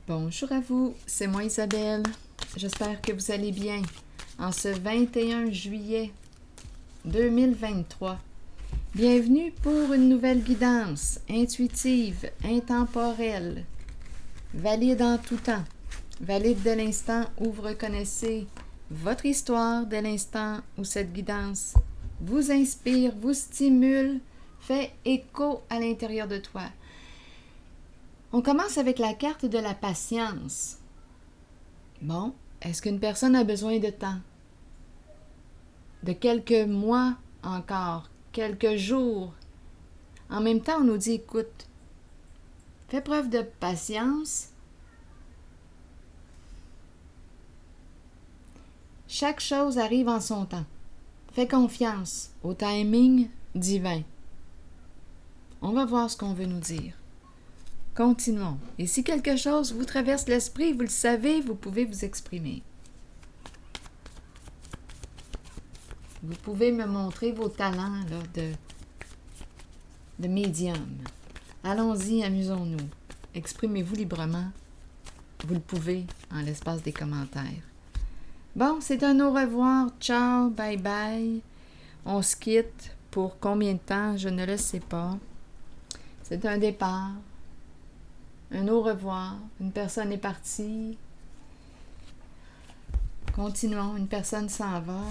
Bonjour à vous, c'est moi Isabelle. J'espère que vous allez bien en ce 21 juillet 2023. Bienvenue pour une nouvelle guidance intuitive, intemporelle, valide en tout temps, valide dès l'instant où vous reconnaissez votre histoire, dès l'instant où cette guidance vous inspire, vous stimule, fait écho à l'intérieur de toi. On commence avec la carte de la patience. Bon, est-ce qu'une personne a besoin de temps? De quelques mois encore, quelques jours. En même temps, on nous dit, écoute, fais preuve de patience. Chaque chose arrive en son temps. Fais confiance au timing divin. On va voir ce qu'on veut nous dire. Continuons. Et si quelque chose vous traverse l'esprit, vous le savez, vous pouvez vous exprimer. Vous pouvez me montrer vos talents là, de médium. Allons-y, amusons-nous. Exprimez-vous librement. Vous le pouvez en l'espace des commentaires. Bon, c'est un au revoir. Ciao, bye bye. On se quitte pour combien de temps? Je ne le sais pas. C'est un départ. Un au revoir, une personne est partie. Continuons, une personne s'en va.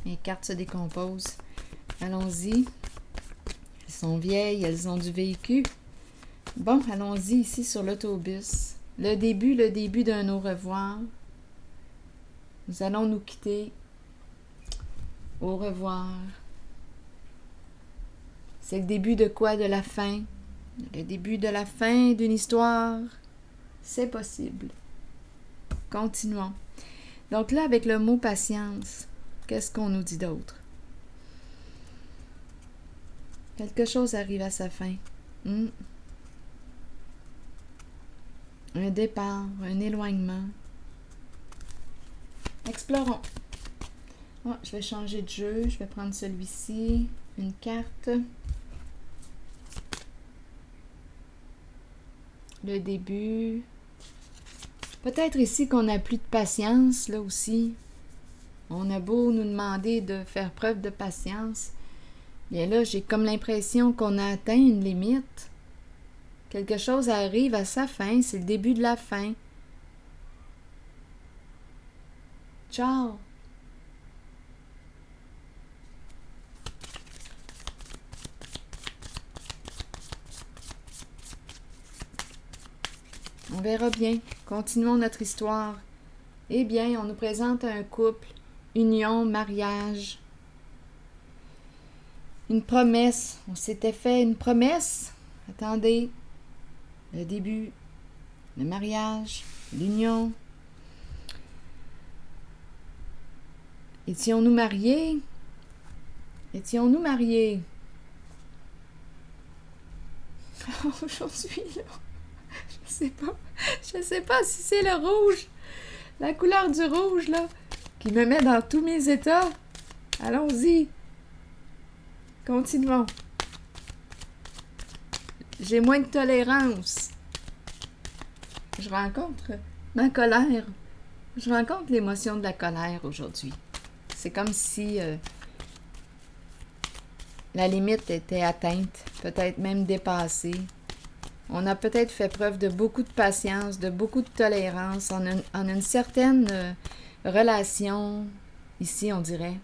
Les cartes se décomposent. Allons-y. Elles sont vieilles, elles ont du vécu. Bon, allons-y ici sur l'autobus. Le début d'un au revoir. Nous allons nous quitter. Au revoir. C'est le début de quoi? De la fin. Le début de la fin d'une histoire, c'est possible. Continuons. Donc là, avec le mot patience, qu'est-ce qu'on nous dit d'autre? Quelque chose arrive à sa fin. Un départ, un éloignement. Explorons. Oh, je vais changer de jeu. Je vais prendre celui-ci. Une carte. Le début. Peut-être ici qu'on n'a plus de patience, là aussi. On a beau nous demander de faire preuve de patience. Bien là, j'ai comme l'impression qu'on a atteint une limite. Quelque chose arrive à sa fin, c'est le début de la fin. Ciao! On verra bien. Continuons notre histoire. Eh bien, on nous présente un couple, union, mariage. Une promesse. On s'était fait une promesse. Attendez. Le début, le mariage, l'union. Étions-nous mariés? Étions-nous mariés? Aujourd'hui, là. Je sais pas si c'est le rouge, la couleur du rouge, là, qui me met dans tous mes états. Allons-y. Continuons. J'ai moins de tolérance. Je rencontre ma colère. Je rencontre l'émotion de la colère aujourd'hui. C'est comme si la limite était atteinte, peut-être même dépassée. On a peut-être fait preuve de beaucoup de patience, de beaucoup de tolérance en une certaine relation, ici on dirait.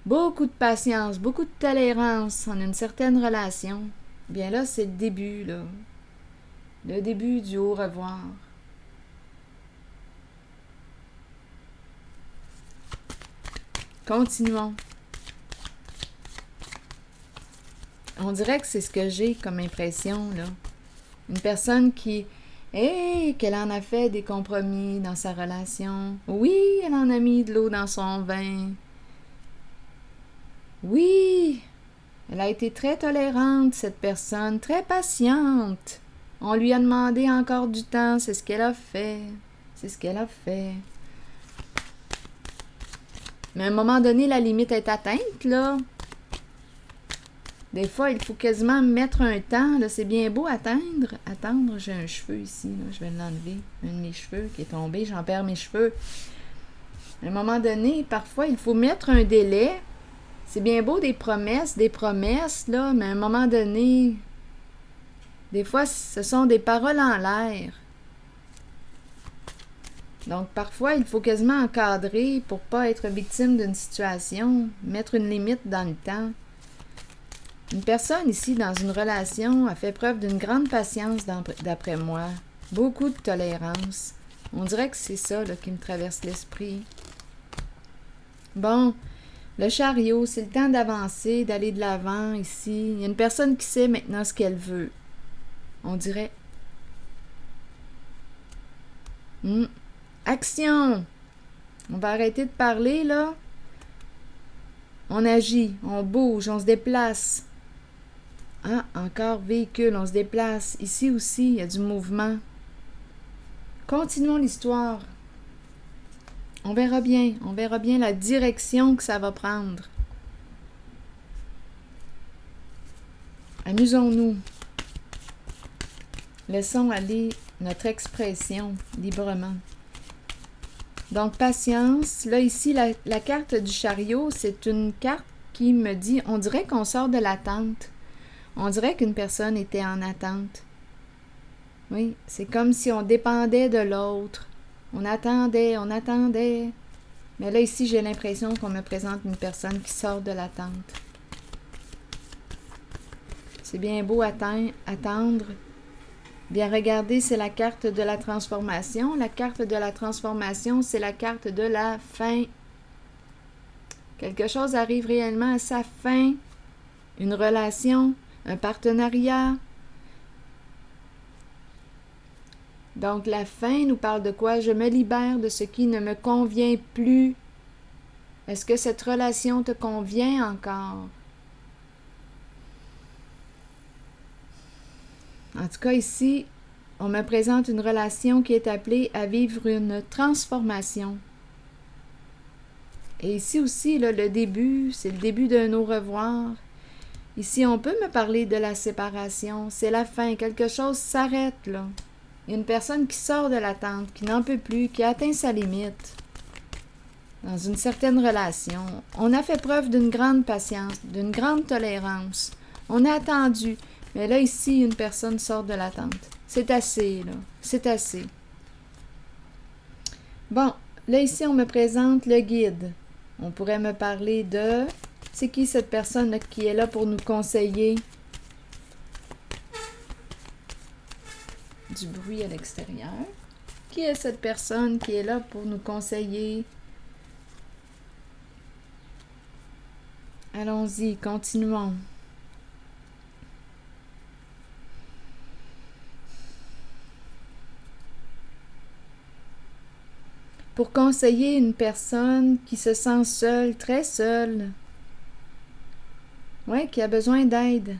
Beaucoup de patience, beaucoup de tolérance en une certaine relation. Bien là, c'est le début, là. Le début du au revoir. Continuons. On dirait que c'est ce que j'ai comme impression, là. Une personne qu'elle en a fait des compromis dans sa relation. Oui, elle en a mis de l'eau dans son vin. Oui, elle a été très tolérante, cette personne, très patiente. On lui a demandé encore du temps, c'est ce qu'elle a fait. C'est ce qu'elle a fait. Mais à un moment donné, la limite est atteinte, là. Des fois, il faut quasiment mettre un temps. Là, c'est bien beau attendre. Attendre, j'ai un cheveu ici. Là, je vais l'enlever. Un de mes cheveux qui est tombé. J'en perds mes cheveux. À un moment donné, parfois, il faut mettre un délai. C'est bien beau des promesses, là, mais à un moment donné, des fois, ce sont des paroles en l'air. Donc, parfois, il faut quasiment encadrer pour pas être victime d'une situation, mettre une limite dans le temps. Une personne ici, dans une relation, a fait preuve d'une grande patience d'après moi, beaucoup de tolérance. On dirait que c'est ça là, qui me traverse l'esprit. Bon, le chariot, c'est le temps d'avancer, d'aller de l'avant ici. Il y a une personne qui sait maintenant ce qu'elle veut. On dirait. Action! On va arrêter de parler, là. On agit, on bouge, on se déplace. Ah, encore véhicule, on se déplace. Ici aussi, il y a du mouvement. Continuons l'histoire. On verra bien la direction que ça va prendre. Amusons-nous. Laissons aller notre expression librement. Donc, patience. Là, ici, la carte du chariot, c'est une carte qui me dit, on dirait qu'on sort de l'attente. On dirait qu'une personne était en attente. Oui, c'est comme si on dépendait de l'autre. On attendait. Mais là, ici, j'ai l'impression qu'on me présente une personne qui sort de l'attente. C'est bien beau attendre. Bien, regardez, c'est la carte de la transformation. La carte de la transformation, c'est la carte de la fin. Quelque chose arrive réellement à sa fin. Une relation, un partenariat. Donc, la fin nous parle de quoi? Je me libère de ce qui ne me convient plus. Est-ce que cette relation te convient encore? En tout cas, ici, on me présente une relation qui est appelée à vivre une transformation. Et ici aussi, là, le début, c'est le début d'un au revoir. Ici, on peut me parler de la séparation. C'est la fin. Quelque chose s'arrête, là. Il y a une personne qui sort de l'attente, qui n'en peut plus, qui a atteint sa limite. Dans une certaine relation, on a fait preuve d'une grande patience, d'une grande tolérance. On a attendu. Mais là, ici, une personne sort de l'attente. C'est assez, là. C'est assez. Bon, là, ici, on me présente le guide. On pourrait me parler de... C'est qui cette personne là, qui est là pour nous conseiller? Du bruit à l'extérieur. Qui est cette personne qui est là pour nous conseiller? Allons-y, continuons. Pour conseiller une personne qui se sent seule, très seule. Oui, qui a besoin d'aide.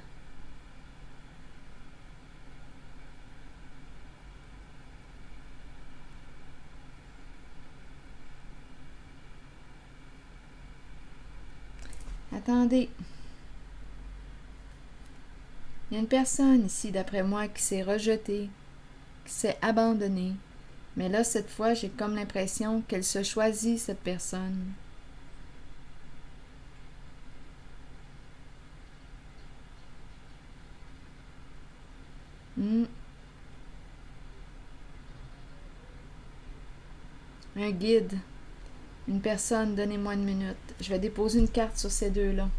Attendez. Il y a une personne ici, d'après moi, qui s'est rejetée, qui s'est abandonnée. Mais là, cette fois, j'ai comme l'impression qu'elle se choisit, cette personne. Un guide. Une personne, donnez-moi une minute. Je vais déposer une carte sur ces deux-là.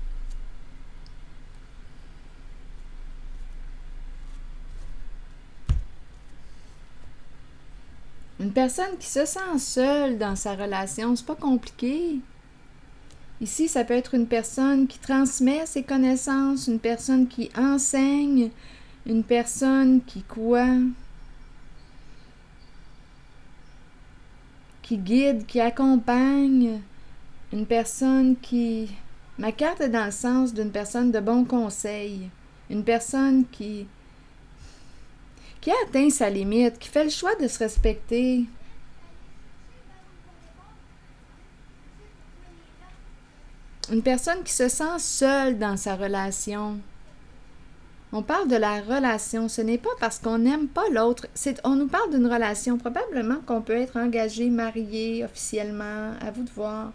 Une personne qui se sent seule dans sa relation, c'est pas compliqué. Ici, ça peut être une personne qui transmet ses connaissances, une personne qui enseigne, une personne qui quoi? Qui guide, qui accompagne, une personne qui... Ma carte est dans le sens d'une personne de bon conseil, une personne qui a atteint sa limite, qui fait le choix de se respecter. Une personne qui se sent seule dans sa relation. On parle de la relation. Ce n'est pas parce qu'on n'aime pas l'autre. On nous parle d'une relation. Probablement qu'on peut être engagé, marié officiellement. À vous de voir.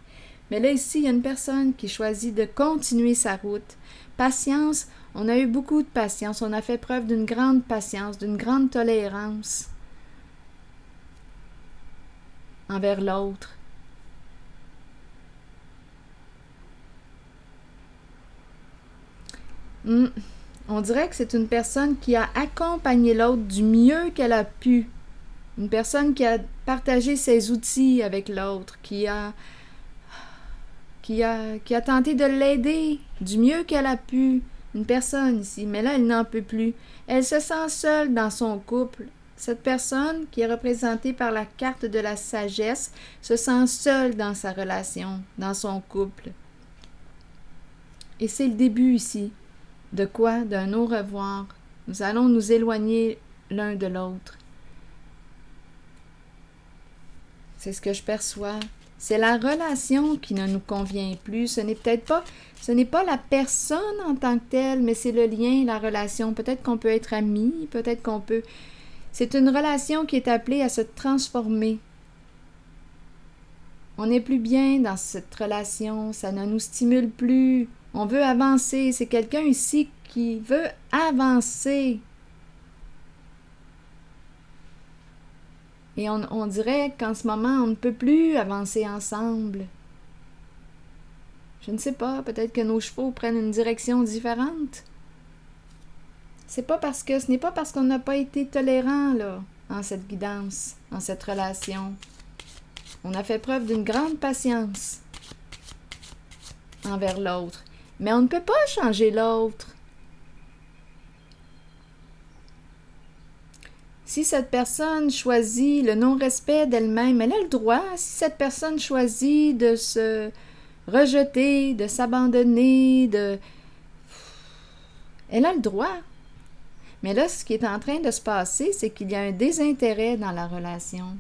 Mais là, ici, il y a une personne qui choisit de continuer sa route. Patience. On a eu beaucoup de patience. On a fait preuve d'une grande patience, d'une grande tolérance envers l'autre. On dirait que c'est une personne qui a accompagné l'autre du mieux qu'elle a pu. Une personne qui a partagé ses outils avec l'autre, qui a tenté de l'aider du mieux qu'elle a pu. Une personne ici, mais là, elle n'en peut plus. Elle se sent seule dans son couple. Cette personne, qui est représentée par la carte de la sagesse, se sent seule dans sa relation, dans son couple. Et c'est le début ici. De quoi? D'un au revoir. Nous allons nous éloigner l'un de l'autre. C'est ce que je perçois. C'est la relation qui ne nous convient plus. Ce n'est pas la personne en tant que telle, mais c'est le lien, la relation. Peut-être qu'on peut être amis, peut-être qu'on peut... C'est une relation qui est appelée à se transformer. On n'est plus bien dans cette relation, ça ne nous stimule plus. On veut avancer. C'est quelqu'un ici qui veut avancer. Et on dirait qu'en ce moment, on ne peut plus avancer ensemble. Je ne sais pas, peut-être que nos chevaux prennent une direction différente. Ce n'est pas parce qu'on n'a pas été tolérant, là, en cette guidance, en cette relation. On a fait preuve d'une grande patience envers l'autre. Mais on ne peut pas changer l'autre. Si cette personne choisit le non-respect d'elle-même, elle a le droit. Si cette personne choisit de se rejeter, de s'abandonner, elle a le droit. Mais là, ce qui est en train de se passer, c'est qu'il y a un désintérêt dans la relation.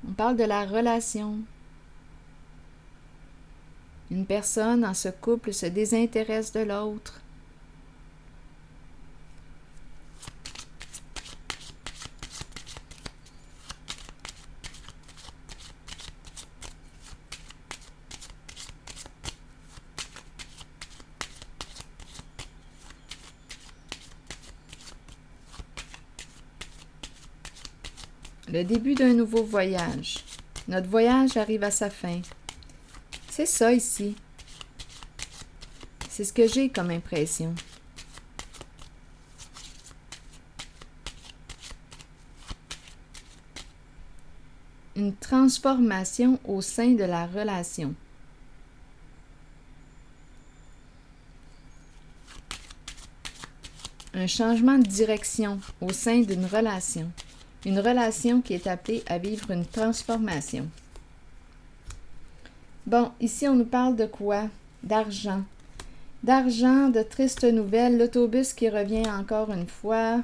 On parle de la relation. Une personne dans ce couple se désintéresse de l'autre. Le début d'un nouveau voyage. Notre voyage arrive à sa fin. C'est ça ici. C'est ce que j'ai comme impression. Une transformation au sein de la relation. Un changement de direction au sein d'une relation. Une relation qui est appelée à vivre une transformation. Bon, ici on nous parle de quoi? D'argent. D'argent, de tristes nouvelles, l'autobus qui revient encore une fois.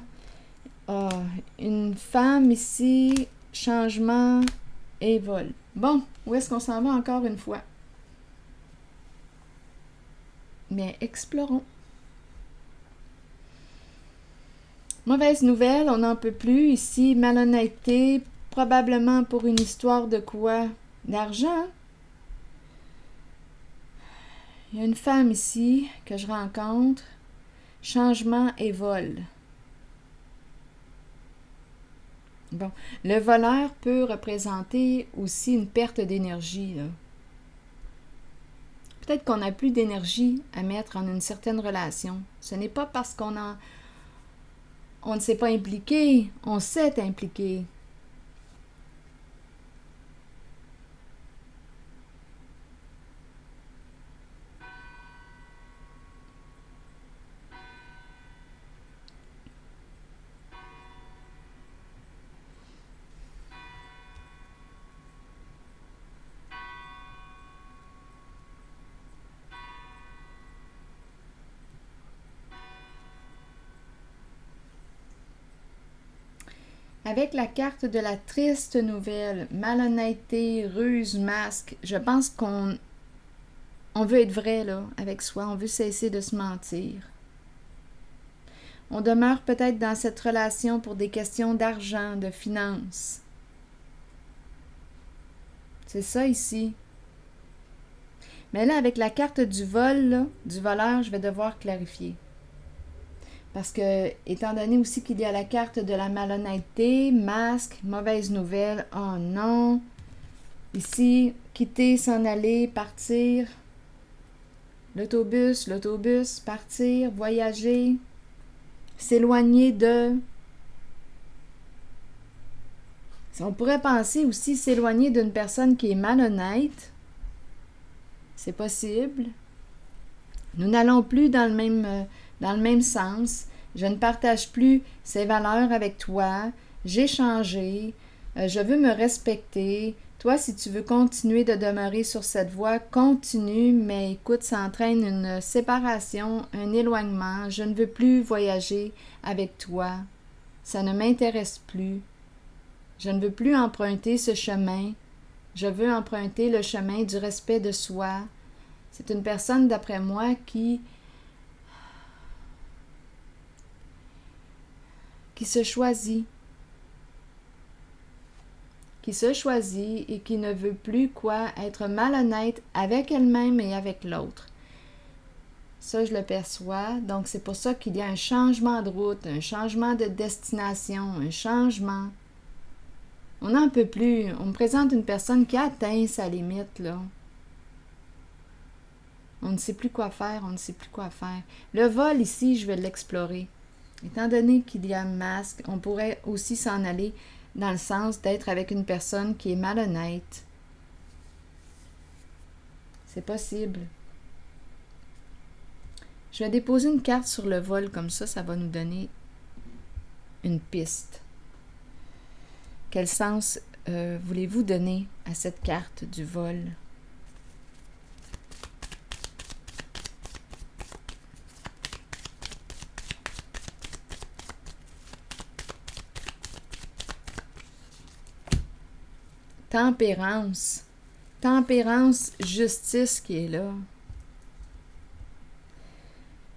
Une femme ici, changement et vol. Bon, où est-ce qu'on s'en va encore une fois? Bien, explorons. Mauvaise nouvelle, on n'en peut plus. Ici, malhonnêteté, probablement pour une histoire de quoi? D'argent. Il y a une femme ici que je rencontre. Changement et vol. Bon, le voleur peut représenter aussi une perte d'énergie, là. Peut-être qu'on n'a plus d'énergie à mettre en une certaine relation. Ce n'est pas parce qu'on ne s'est pas impliqué, on s'est impliqué. Avec la carte de la triste nouvelle, malhonnêteté, ruse, masque, je pense qu'on veut être vrai là, avec soi, on veut cesser de se mentir. On demeure peut-être dans cette relation pour des questions d'argent, de finances. C'est ça ici. Mais là, avec la carte du vol, là, du voleur, je vais devoir clarifier. Parce que, étant donné aussi qu'il y a la carte de la malhonnêteté, masque, mauvaise nouvelle, oh non. Ici, quitter, s'en aller, partir. L'autobus, partir, voyager. S'éloigner de... On pourrait penser aussi s'éloigner d'une personne qui est malhonnête. C'est possible. Nous n'allons plus dans le même sens. Je ne partage plus ces valeurs avec toi. J'ai changé. Je veux me respecter. Toi, si tu veux continuer de demeurer sur cette voie, continue, mais écoute, ça entraîne une séparation, un éloignement. Je ne veux plus voyager avec toi. Ça ne m'intéresse plus. Je ne veux plus emprunter ce chemin. Je veux emprunter le chemin du respect de soi. C'est une personne, d'après moi, qui se choisit. Qui se choisit et qui ne veut plus être malhonnête avec elle-même et avec l'autre. Ça, je le perçois. Donc, c'est pour ça qu'il y a un changement de route, un changement de destination, un changement. On n'en peut plus. On me présente une personne qui a atteint sa limite, là. On ne sait plus quoi faire, on ne sait plus quoi faire. Le vol, ici, je vais l'explorer. Étant donné qu'il y a un masque, on pourrait aussi s'en aller dans le sens d'être avec une personne qui est malhonnête. C'est possible. Je vais déposer une carte sur le vol, comme ça va nous donner une piste. Quel sens voulez-vous donner à cette carte du vol? Tempérance. Tempérance, justice qui est là.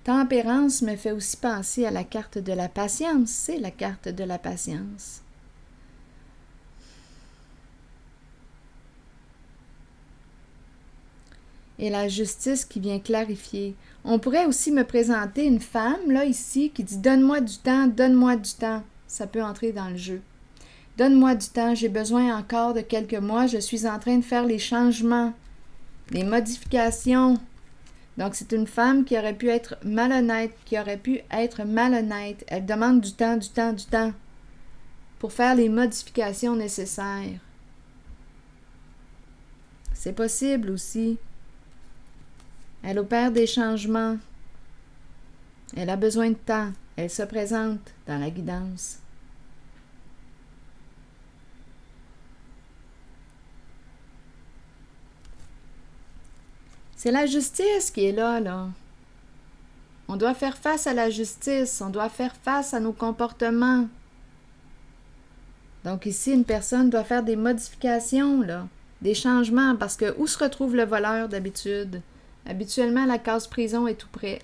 Tempérance me fait aussi penser à la carte de la patience. C'est la carte de la patience. Et la justice qui vient clarifier. On pourrait aussi me présenter une femme, là, ici, qui dit « Donne-moi du temps, donne-moi du temps ». Ça peut entrer dans le jeu. Donne-moi du temps, j'ai besoin encore de quelques mois, je suis en train de faire les changements, les modifications. Donc, c'est une femme qui aurait pu être malhonnête, Elle demande du temps pour faire les modifications nécessaires. C'est possible aussi. Elle opère des changements. Elle a besoin de temps. Elle se présente dans la guidance. C'est la justice qui est là, là. On doit faire face à la justice, on doit faire face à nos comportements. Donc ici, une personne doit faire des modifications, là, des changements, parce que où se retrouve le voleur d'habitude? Habituellement, la case prison est tout près.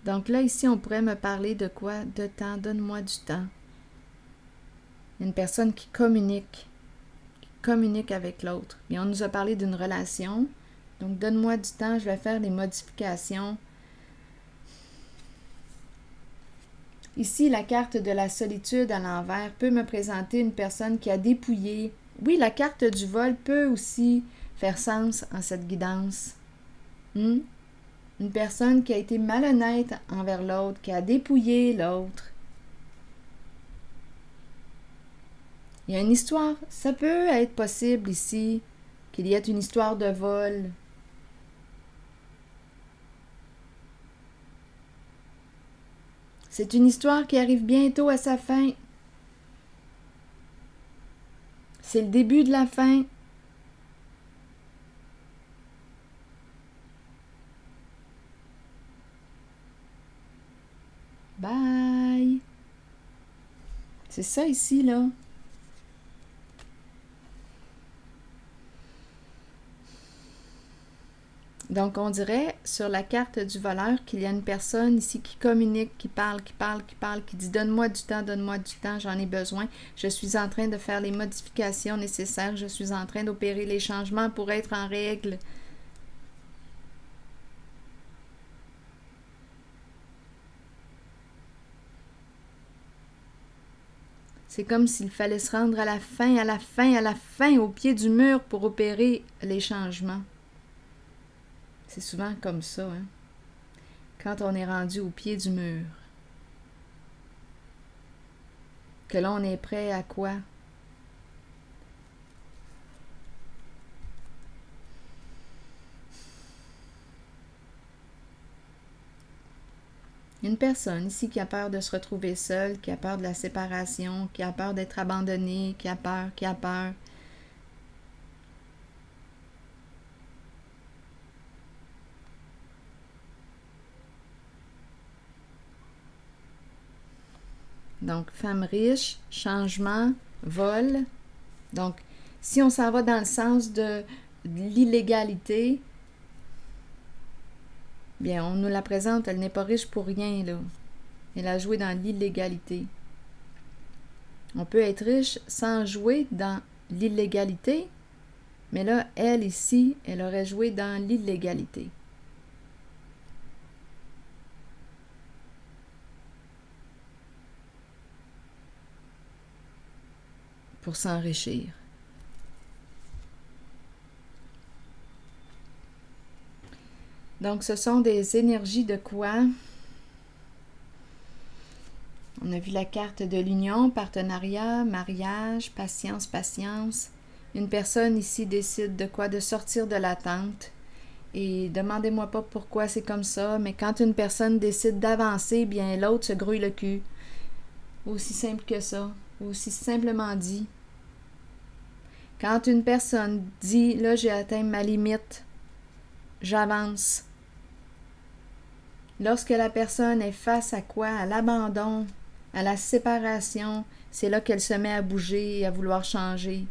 Donc là, ici, on pourrait me parler de quoi? De temps, donne-moi du temps. Une personne qui communique avec l'autre. Et on nous a parlé d'une relation. Donc, donne-moi du temps, je vais faire les modifications. Ici, la carte de la solitude à l'envers peut me présenter une personne qui a dépouillé. Oui, la carte du vol peut aussi faire sens en cette guidance. Une personne qui a été malhonnête envers l'autre, qui a dépouillé l'autre. Il y a une histoire, ça peut être possible ici, qu'il y ait une histoire de vol. C'est une histoire qui arrive bientôt à sa fin. C'est le début de la fin. Bye! C'est ça ici, là. Donc, on dirait sur la carte du voleur qu'il y a une personne ici qui communique, qui parle, qui dit « Donne-moi du temps, j'en ai besoin. Je suis en train de faire les modifications nécessaires. Je suis en train d'opérer les changements pour être en règle. » C'est comme s'il fallait se rendre à la fin, au pied du mur pour opérer les changements. C'est souvent comme ça, hein? Quand on est rendu au pied du mur. Que là, on est prêt à quoi? Une personne ici qui a peur de se retrouver seule, qui a peur de la séparation, qui a peur d'être abandonnée, qui a peur. Donc, femme riche, changement, vol. Donc, si on s'en va dans le sens de l'illégalité, bien, on nous la présente, elle n'est pas riche pour rien, là. Elle a joué dans l'illégalité. On peut être riche sans jouer dans l'illégalité, mais là, elle, ici, elle aurait joué dans l'illégalité. Pour s'enrichir. Donc, ce sont des énergies de quoi? On a vu la carte de l'union, partenariat, mariage, patience. Une personne ici décide de quoi? De sortir de l'attente. Et demandez-moi pas pourquoi c'est comme ça, mais quand une personne décide d'avancer, bien l'autre se grouille le cul. Aussi simple que ça. Aussi simplement dit. Quand une personne dit, là j'ai atteint ma limite, j'avance. Lorsque la personne est face à quoi? À l'abandon, à la séparation, c'est là qu'elle se met à bouger et à vouloir changer.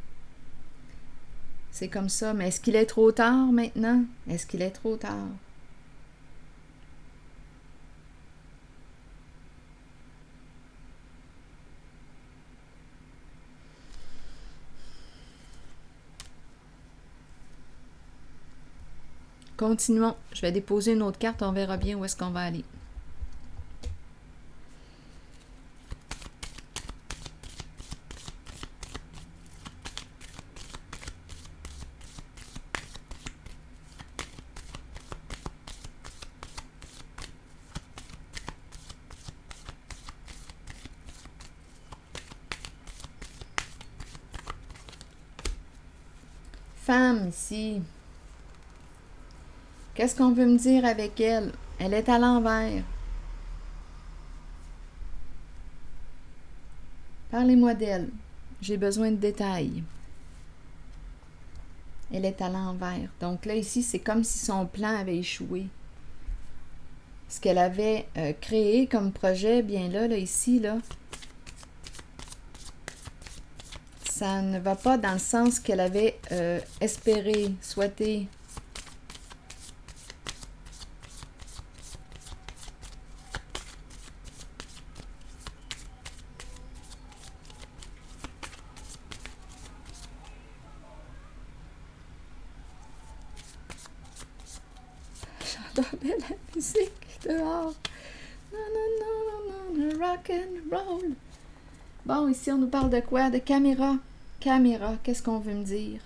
C'est comme ça, mais est-ce qu'il est trop tard maintenant? Est-ce qu'il est trop tard? Continuons. Je vais déposer une autre carte, on verra bien où est-ce qu'on va aller. Femme ici. Qu'est-ce qu'on veut me dire avec elle? Elle est à l'envers. Parlez-moi d'elle. J'ai besoin de détails. Elle est à l'envers. Donc là, ici, c'est comme si son plan avait échoué. Ce qu'elle avait créé comme projet, bien là, ici, là, ça ne va pas dans le sens qu'elle avait espéré, souhaité. J'entends bien la musique dehors. Non, rock and roll. Bon, ici, on nous parle de quoi? De caméra. Caméra, qu'est-ce qu'on veut me dire?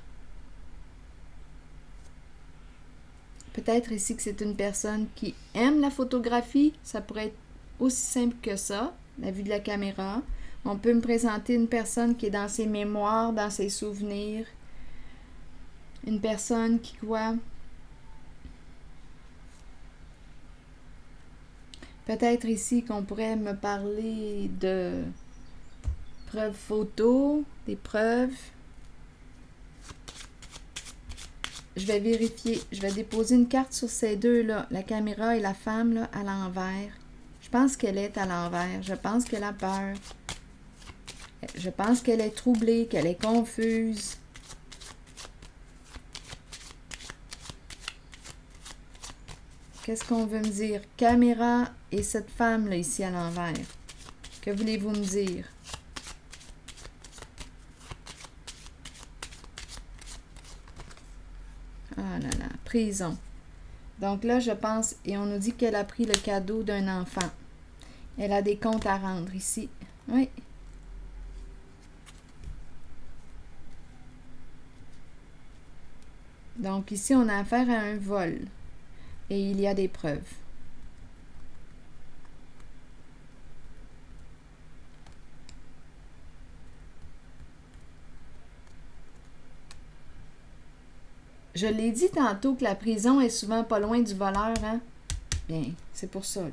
Peut-être ici que c'est une personne qui aime la photographie. Ça pourrait être aussi simple que ça, la vue de la caméra. On peut me présenter une personne qui est dans ses mémoires, dans ses souvenirs. Une personne qui quoi? Peut-être ici qu'on pourrait me parler de preuves photos, des preuves. Je vais vérifier. Je vais déposer une carte sur ces deux-là, la caméra et la femme là, à l'envers. Je pense qu'elle est à l'envers. Je pense qu'elle a peur. Je pense qu'elle est troublée, qu'elle est confuse. Qu'est-ce qu'on veut me dire? Caméra et cette femme-là ici à l'envers. Que voulez-vous me dire? Ah là là, prison. Donc là, je pense, et on nous dit qu'elle a pris le cadeau d'un enfant. Elle a des comptes à rendre ici. Oui. Donc ici, on a affaire à un vol. Et il y a des preuves. Je l'ai dit tantôt que la prison est souvent pas loin du voleur, hein? Bien, c'est pour ça, là.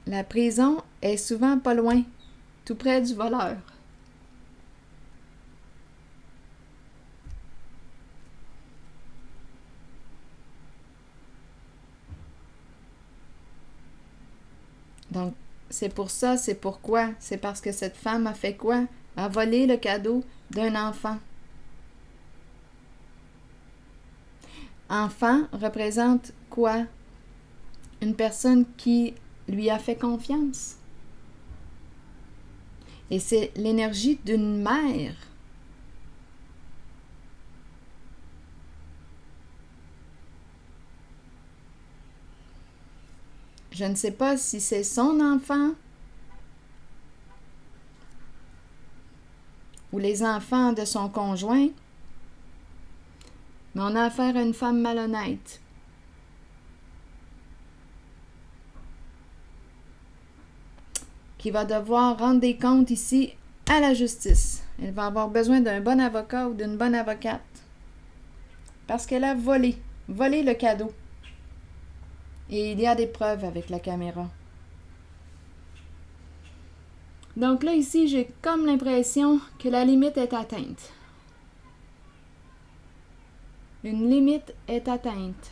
La prison est souvent pas loin, tout près du voleur. Donc, c'est pour ça, c'est pourquoi. C'est parce que cette femme a fait quoi? A volé le cadeau d'un enfant. Enfant représente quoi? Une personne qui lui a fait confiance. Et c'est l'énergie d'une mère. Je ne sais pas si c'est son enfant ou les enfants de son conjoint, mais on a affaire à une femme malhonnête. Qui va devoir rendre des comptes ici à la justice. Elle va avoir besoin d'un bon avocat ou d'une bonne avocate. Parce qu'elle a volé le cadeau. Et il y a des preuves avec la caméra. Donc là, ici, j'ai comme l'impression que la limite est atteinte. Une limite est atteinte.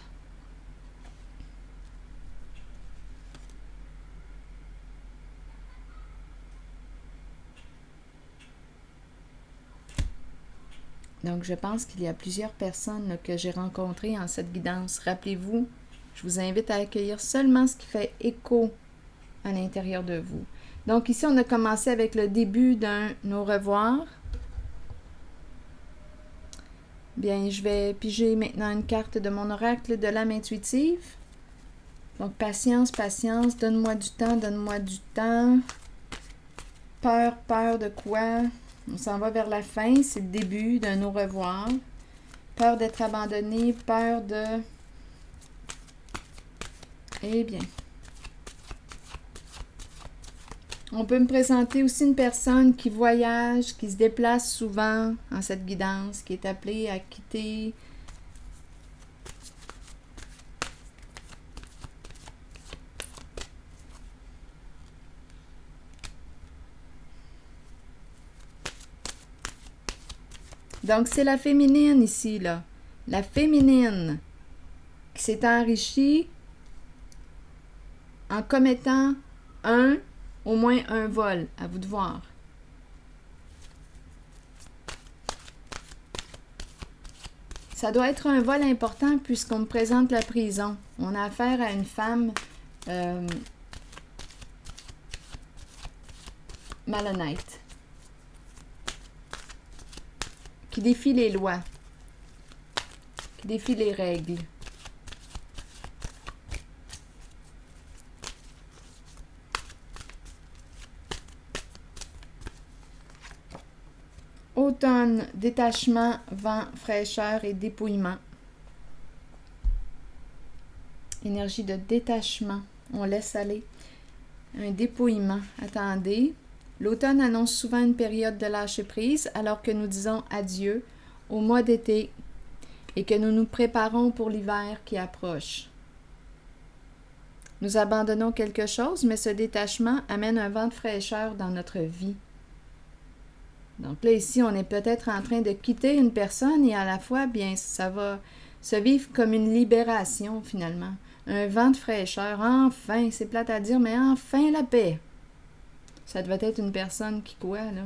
Donc, je pense qu'il y a plusieurs personnes là, que j'ai rencontrées en cette guidance. Rappelez-vous, je vous invite à accueillir seulement ce qui fait écho à l'intérieur de vous. Donc, ici, on a commencé avec le début d'un au revoir. Bien, je vais piger maintenant une carte de mon oracle de l'âme intuitive. Donc, patience, patience, donne-moi du temps, donne-moi du temps. Peur, peur de quoi? On s'en va vers la fin, c'est le début d'un au revoir. Peur d'être abandonné, peur de... Eh bien. On peut me présenter aussi une personne qui voyage, qui se déplace souvent en cette guidance, qui est appelée à quitter donc, c'est la féminine ici, là. La féminine qui s'est enrichie en commettant au moins un vol. À vous de voir. Ça doit être un vol important puisqu'on me présente la prison. On a affaire à une femme malhonnête. Qui défie les lois, qui défie les règles. Automne, détachement, vent, fraîcheur et dépouillement. Énergie de détachement, on laisse aller. Un dépouillement, attendez. L'automne annonce souvent une période de lâcher-prise alors que nous disons adieu au mois d'été et que nous nous préparons pour l'hiver qui approche. Nous abandonnons quelque chose, mais ce détachement amène un vent de fraîcheur dans notre vie. Donc là, ici, on est peut-être en train de quitter une personne et à la fois, bien, ça va se vivre comme une libération finalement. Un vent de fraîcheur, enfin, c'est plate à dire, mais enfin la paix. Ça devait être une personne qui quoi, là?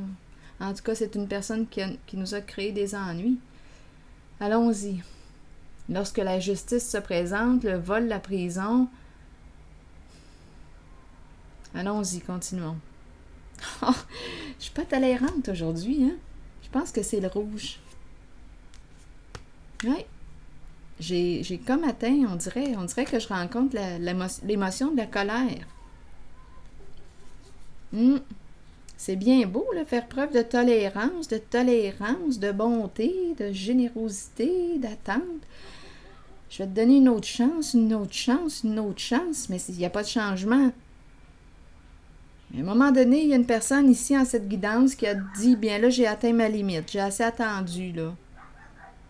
En tout cas, c'est une personne qui nous a créé des ennuis. Allons-y. Lorsque la justice se présente, le vol, la prison... Allons-y, continuons. Oh, je suis pas tolérante aujourd'hui, hein? Je pense que c'est le rouge. Oui. J'ai comme atteint, on dirait que je rencontre l'émotion de la colère. C'est bien beau, là, faire preuve de tolérance, de bonté, de générosité, d'attente. Je vais te donner une autre chance, mais il n'y a pas de changement. À un moment donné, il y a une personne ici en cette guidance qui a dit, bien là, j'ai atteint ma limite, j'ai assez attendu, là.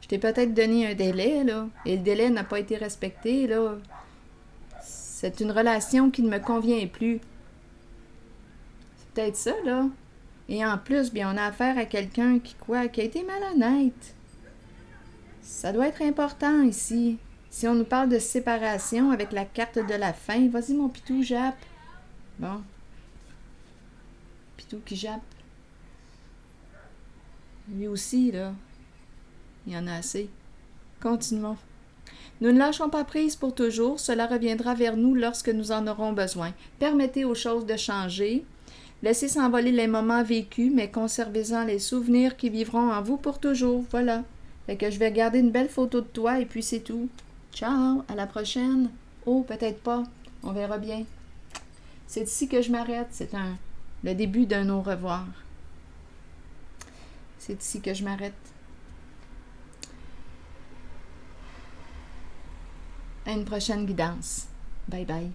Je t'ai peut-être donné un délai, là, et le délai n'a pas été respecté, là. C'est une relation qui ne me convient plus. C'est peut-être ça, là. Et en plus, bien, on a affaire à quelqu'un qui a été malhonnête. Ça doit être important ici. Si on nous parle de séparation avec la carte de la fin, vas-y mon pitou, jappe. Bon. Pitou qui jappe. Lui aussi, là. Il y en a assez. Continuons. Nous ne lâchons pas prise pour toujours, cela reviendra vers nous lorsque nous en aurons besoin. Permettez aux choses de changer. Laissez s'envoler les moments vécus, mais conservez-en les souvenirs qui vivront en vous pour toujours. Voilà. Fait que je vais garder une belle photo de toi et puis c'est tout. Ciao, à la prochaine. Oh, peut-être pas. On verra bien. C'est ici que je m'arrête. C'est le début d'un au revoir. C'est ici que je m'arrête. À une prochaine guidance. Bye bye.